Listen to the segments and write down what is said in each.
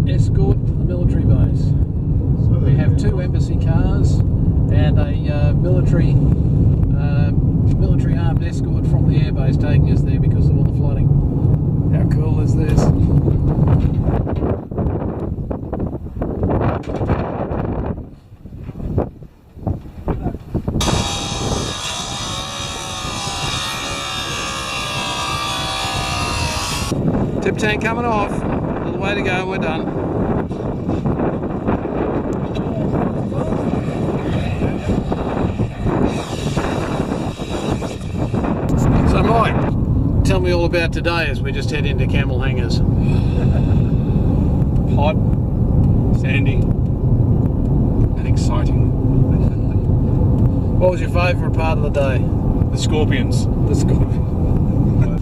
escort to the military base. We have 2 embassy cars and a military armed escort from the airbase taking us there because of all the flooding. How cool is this? Tip tank coming off. A little way to go and we're done. So Mike, tell me all about today as we just head into Camel Hangers. Hot, sandy, and exciting. What was your favourite part of the day? The scorpions. The scorpion.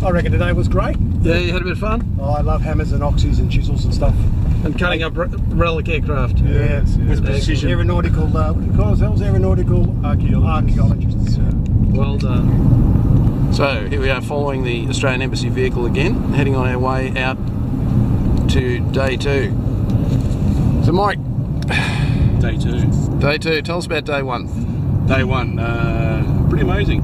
I reckon today was great. Yeah, you had a bit of fun? Oh, I love hammers and oxys and chisels and stuff. And cutting up relic aircraft. Yes, with precision. Aeronautical, what do you call ourselves? Aeronautical archaeologists. Well done. So here we are following the Australian Embassy vehicle again, heading on our way out to day 2. So Mike. Day 2. Day 2, tell us about day 1. Day 1, pretty amazing.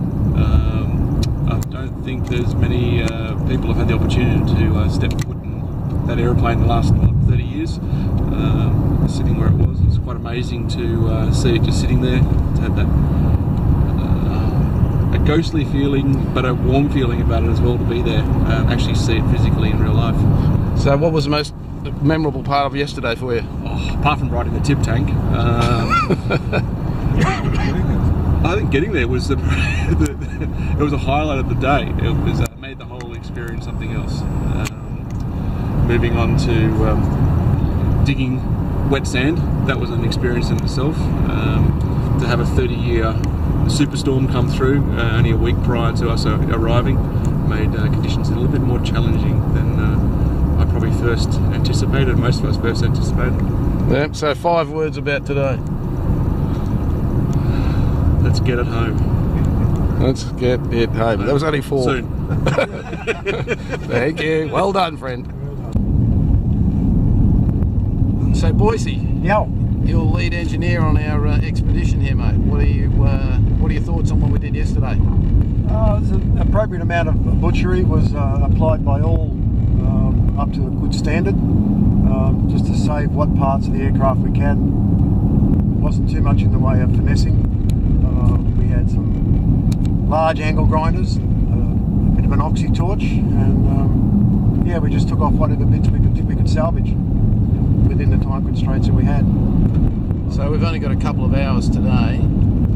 I don't think there's many people have had the opportunity to step foot in that aeroplane the last 30 years. Sitting where it was quite amazing to see it just sitting there. It had that a ghostly feeling, but a warm feeling about it as well to be there, actually see it physically in real life. So what was the most memorable part of yesterday for you? Oh, apart from riding the tip tank, I think getting there was it was a highlight of the day. It was made the whole experience something else. Moving on to digging wet sand, that was an experience in itself. To have a 30-year superstorm come through only a week prior to us arriving made conditions a little bit more challenging than I probably first anticipated, most of us first anticipated. Yeah, so 5 words about today. Let's get it home. Let's get it home. That was only 4. Soon. Thank you. Well done, friend. So Boycee, Yeah. you're lead engineer on our expedition here, mate. What are your thoughts on what we did yesterday? There's an appropriate amount of butchery was applied by all up to a good standard, just to save what parts of the aircraft we can. It wasn't too much in the way of finessing. We had some large angle grinders, a bit of an oxy torch, and yeah, we just took off whatever bits we could salvage within the time constraints that we had. So we've only got a couple of hours today.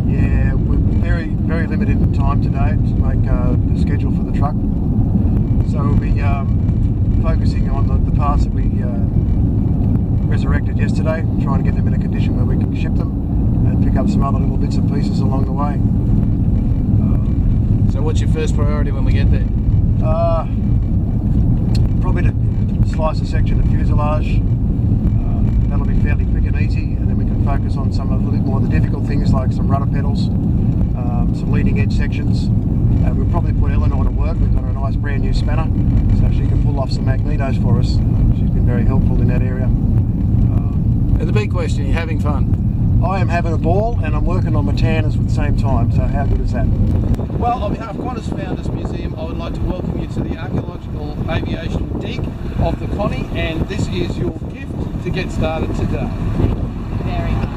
Yeah, we're very limited in time today to make the schedule for the truck. So we'll be focusing on the parts that we resurrected yesterday, trying to get them in a condition where we can ship them and pick up some other little bits and pieces along the way. So what's your first priority when we get there? Probably to slice a section of fuselage. That'll be fairly quick and easy, and then we can focus on some of the more the difficult things like some rudder pedals, some leading edge sections. We'll probably put Eleanor to work. We've got a nice brand new spanner, so she can pull off some magnetos for us. She's been very helpful in that area. And the big question, you're having fun? I am having a ball, and I'm working on my tanners at the same time, so how good is that? Well, on behalf of Qantas Founders Museum, I would like to welcome you to the archaeological aviation dig of the Connie, and this is your gift to get started today. Very much.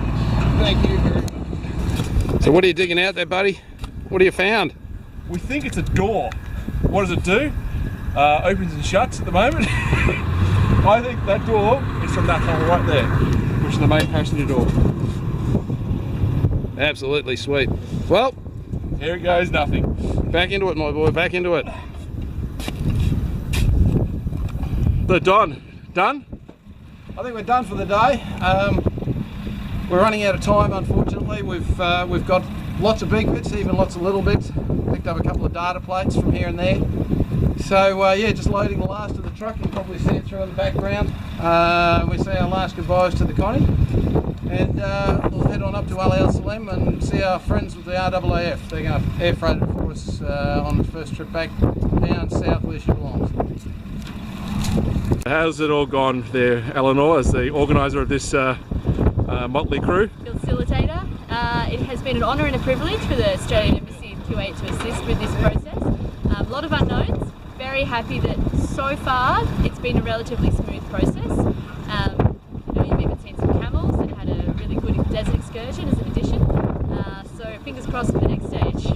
Thank you very much. So what are you digging out there, buddy? What have you found? We think it's a door. What does it do? Opens and shuts at the moment. I think that door is from that hole right there, which is the main passenger door. Absolutely sweet. Well, here it goes, nothing. back into it, my boy, back into it. They're done. Done? I think we're done for the day. We're running out of time, unfortunately. We've got lots of big bits, even lots of little bits. Picked up a couple of data plates from here and there. So yeah, just loading the last of the truck. You can probably see it through in the background. We say our last goodbyes to the Connie, and we'll head on up to Ali Al Salem and see our friends with the RAAF. They're going to air freight it for us on the first trip back down south where she belongs. How's it all gone there, Eleanor, as the organiser of this motley crew? Facilitator. It has been an honour and a privilege for the Australian Embassy in Kuwait to assist with this process. A lot of unknowns. Very happy that so far it's been a relatively smooth process. You've even seen some camels and had a really good desert excursion as an addition. So fingers crossed for the next stage.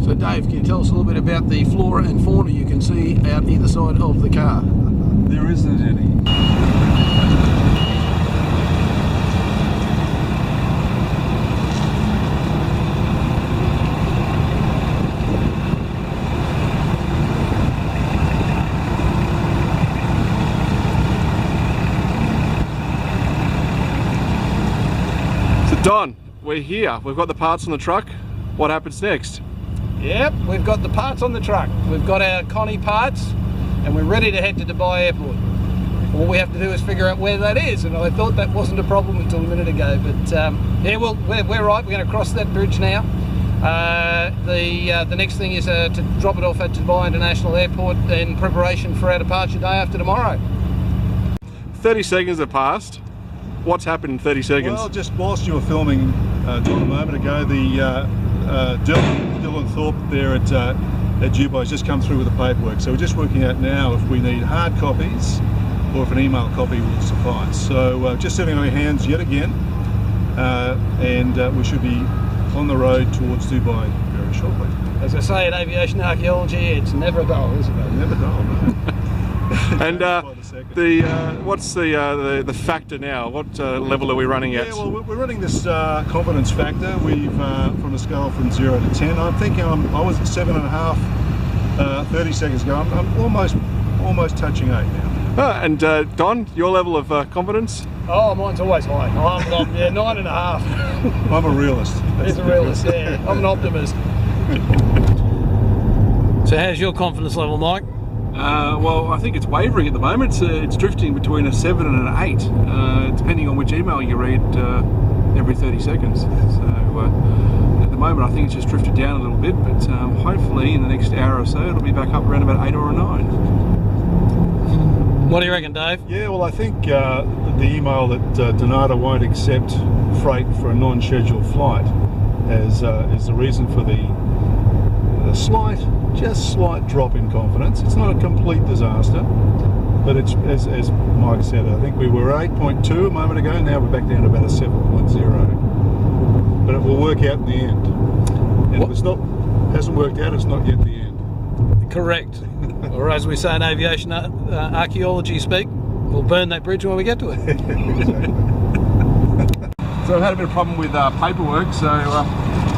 So Dave, can you tell us a little bit about the flora and fauna you can see out either side of the car? There isn't any. So Don, we're here. We've got the parts on the truck. What happens next? Yep, we've got the parts on the truck. We've got our Connie parts and we're ready to head to Dubai Airport. All we have to do is figure out where that is, and I thought that wasn't a problem until a minute ago, but yeah, well, we're right. We're going to cross that bridge now. The next thing is to drop it off at Dubai International Airport in preparation for our departure day after tomorrow. 30 seconds have passed. What's happened in 30 seconds? Well, just whilst you were filming Don a moment ago, the Dylan Thorpe there at Dubai has just come through with the paperwork. So we're just working out now if we need hard copies or if an email copy will suffice. So just sitting on our hands yet again, and we should be on the road towards Dubai very shortly. As I say in aviation archaeology, it's never dull, is it? Never dull, no. And what's the factor now? What level are we running at? Yeah, well, we're running this confidence factor. We've from a scale from 0 to 10. I'm thinking I was at 7.5 30 seconds ago. I'm almost touching 8 now. And Don, your level of confidence? Oh, mine's always high. I'm 9.5. I'm a realist. He's a realist, yeah. I'm an optimist. So how's your confidence level, Mike? Well, I think it's wavering at the moment. It's drifting between a 7 and an 8, depending on which email you read every 30 seconds. So at the moment I think it's just drifted down a little bit, but hopefully in the next hour or so it'll be back up around about 8 or a 9. What do you reckon, Dave? Yeah, well, I think the email that Donata won't accept freight for a non-scheduled flight is the reason for the just slight drop in confidence. It's not a complete disaster, but it's as Mike said, I think we were 8.2 a moment ago, now we're back down to about a 7.0. But it will work out in the end. And if hasn't worked out, it's not yet the end. Correct. Or as we say in aviation archaeology speak, we'll burn that bridge when we get to it. So I've had a bit of problem with paperwork, so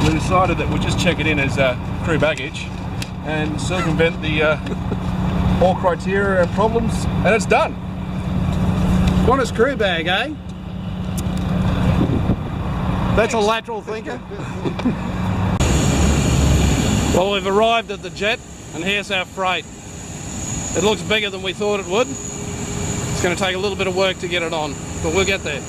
we decided that we'll just check it in as crew baggage and circumvent the all criteria and problems, and it's done. Qantas crew bag, eh? That's a lateral thinker. Well, we've arrived at the jet, and here's our freight. It looks bigger than we thought it would. It's going to take a little bit of work to get it on, but we'll get there.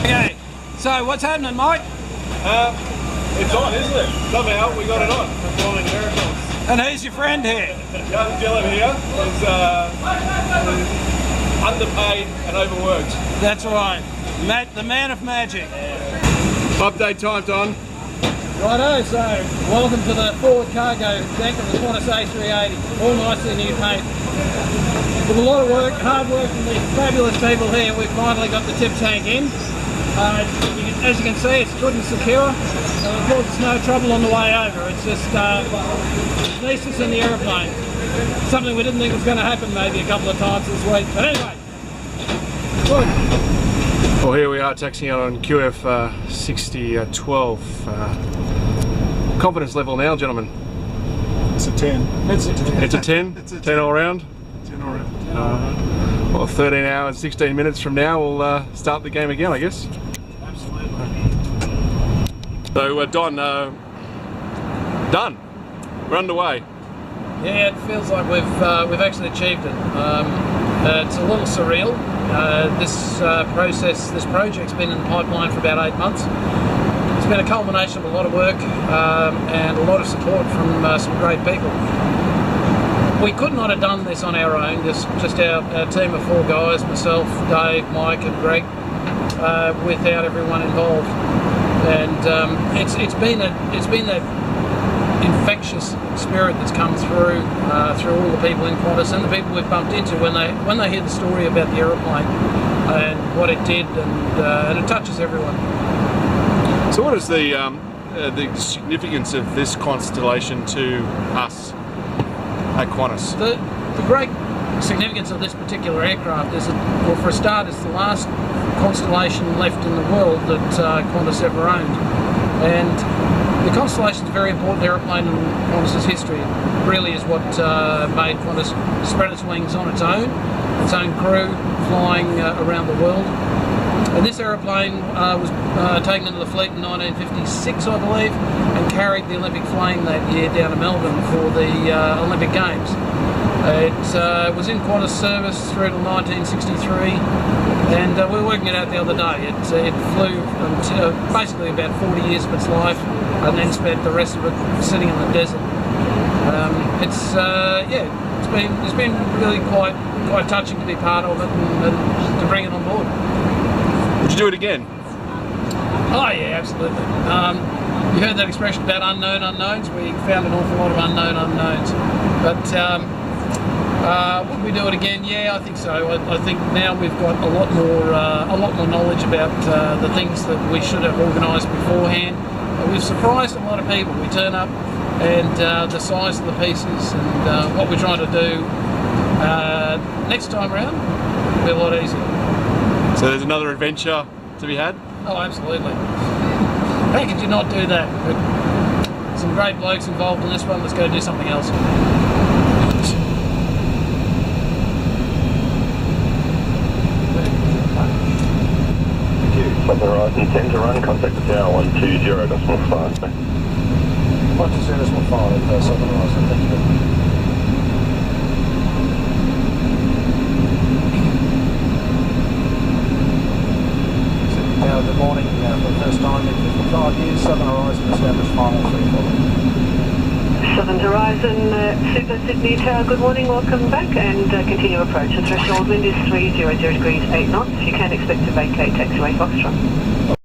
Okay, so what's happening, Mike? It's on, isn't it? Somehow we got it on. Performing miracles. And who's your friend here? Young Dylan here is underpaid and overworked. That's right, the man of magic. Update time, Don. Righto, so welcome to the forward cargo deck of the Qantas A380. All nicely new paint. With a lot of work, hard work from the fabulous people here, we've finally got the tip tank in. As you can see, it's good and secure. Of course, it's no trouble on the way over. It's just nieces in the aeroplane. Something we didn't think was going to happen maybe a couple of times this week. But anyway, good. Well, here we are taxiing out on QF 6012. Confidence level now, gentlemen. It's a 10. It's a 10? It's a 10 all round? 10 all round. Well, 13 hours, 16 minutes from now, we'll start the game again, I guess. Absolutely. So Don, done. We're underway. Yeah, it feels like we've actually achieved it. It's a little surreal. This project's been in the pipeline for about 8 months. It's been a culmination of a lot of work and a lot of support from some great people. We could not have done this on our own. Just our team of 4 guys, myself, Dave, Mike, and Greg, without everyone involved. And it's been that infectious spirit that's come through all the people in Qantas and the people we've bumped into when they hear the story about the aeroplane and what it did, and it touches everyone. So what is the significance of this constellation to us at Qantas? The great significance of this particular aircraft is that, well, for a start, it's the last constellation left in the world that Qantas ever owned. And the Constellation is a very important aeroplane in Qantas's history. It really is what made Qantas spread its wings on its own crew, flying around the world. And this aeroplane was taken into the fleet in 1956, I believe, and carried the Olympic flame that year down to Melbourne for the Olympic Games. It was in Qantas service through to 1963, and we were working it out the other day. It flew until basically about 40 years of its life, and then spent the rest of it sitting in the desert. It's been really quite touching to be part of it and to bring it on board. Would you do it again? Oh yeah, absolutely. You heard that expression about unknown unknowns. We found an awful lot of unknown unknowns, but would we do it again? Yeah, I think so. I think now we've got a lot more knowledge about the things that we should have organised beforehand. We've surprised a lot of people. We turn up and the size of the pieces and what we're trying to do next time around will be a lot easier. So there's another adventure to be had? Oh, absolutely. How could you not do that? But some great blokes involved in this one. Let's go do something else. Southern Horizon 10 to run, contact the tower 120.5. 120.5, Southern Horizon, thank you. Good morning, for the first time in 55 years, Southern Horizon established final 340. Southern Horizon Super Sydney Tower, good morning, welcome back, and continue approach. The threshold wind is 300 degrees 8 knots. You can expect to vacate taxiway Foxtrot.